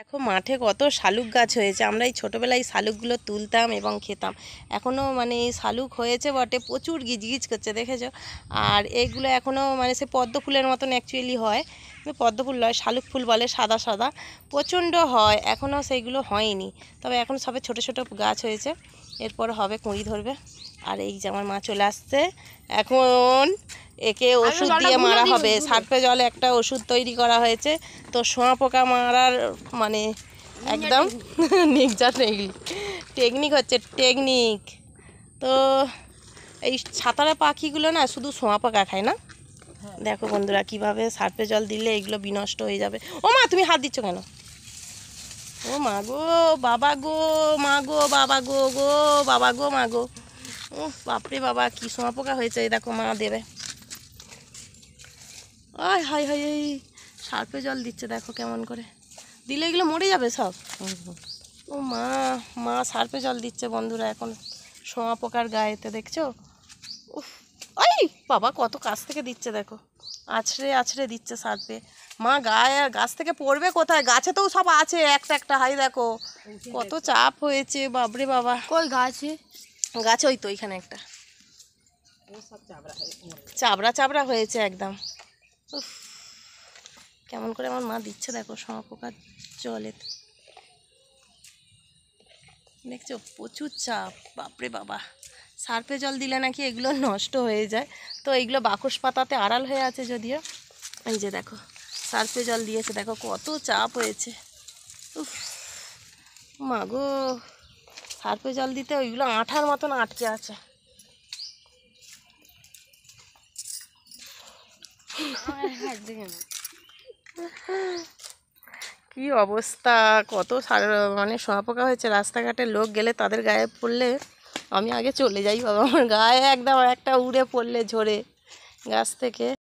দেখো মাঠে কত শালুক গাছ হয়েছে। আমরা এই ছোটোবেলায় এই শালুকগুলো তুলতাম এবং খেতাম। এখনও মানে এই শালুক হয়েছে বটে, প্রচুর গিজগিজ করছে দেখেছো। আর এইগুলো এখনও মানে সে পদ্ম ফুলের মতন অ্যাকচুয়ালি হয়, কিন্তু পদ্ম ফুল নয়, শালুক ফুল বলে, সাদা সাদা প্রচণ্ড হয়। এখনও সেইগুলো হয়নি, তবে এখন সবে ছোটো ছোটো গাছ হয়েছে, এরপর হবে, কুঁড়ি ধরবে। আর এই যে আমার মা চলে আসছে এখন। একে ওষুধ দিয়ে মারা হবে, সার্ফে জলে একটা ওষুধ তৈরি করা হয়েছে। তো শোঁয়া পোকা মারার মানে একদম নির্জা টেকনিক হচ্ছে, টেকনিক। তো এই ছাতারে পাখিগুলো না শুধু শোঁয়া পোকা খায় না। দেখো বন্ধুরা কীভাবে সার্ফে জল দিলে এগুলো বিনষ্ট হয়ে যাবে। ও মা, তুমি হাত দিচ্ছ কেন? ও মা গো, বাবা গো, মা গো, বাবা গো, গো বাবা গো, মা গো। ও বাপরে বাবা, কী শোঁয়া পোকা হয়েছে। এই দেখো মা দেবে। আয় হাই হাই, সার্ফে জল দিচ্ছে, দেখো কেমন করে দিলে এগুলো মরে যাবে সব। ও মা, মা সার্ফে জল দিচ্ছে বন্ধুরা এখন শোঁয়া পোকার গায়েতে, দেখছো? উফ, ওই বাবা কত কাছ থেকে দিচ্ছে দেখো, আছড়ে আছড়ে দিচ্ছে সার্ফে। মা গায়ে আর গাছ থেকে পড়বে কোথায়? গাছে তো সব আছে একটা একটা, হাই দেখো কত চাপ হয়েছে, বাবরে বাবা। কই গাছে? গাছে ওই তো ওইখানে একটা চাবড়া চাবড়া হয়েছে একদম। উফ, কেমন করে আমার মা দিচ্ছে দেখো শোঁয়া পোকার জলে, দেখছো প্রচুর চাপ, বাপরে বাবা। সার্ফে জল দিলে নাকি এগুলো নষ্ট হয়ে যায়, তো এইগুলো বাকস পাতাতে আড়াল হয়ে আছে যদিও। এই যে দেখো সার্ফে জল দিয়েছে, দেখো কত চাপ হয়েছে। উফ মা গো, সার্ফে জল দিতে ওইগুলো আঠার মতন আটকে আছে। কি অবস্থা, কত মানে শোঁয়া পোকা হয়েছে। রাস্তাঘাটে লোক গেলে তাদের গায়ে পড়লে আমি আগে চলে যাই বাবা, আমার গায়ে একদম একটা উড়ে পড়লে ঝরে গাছ থেকে।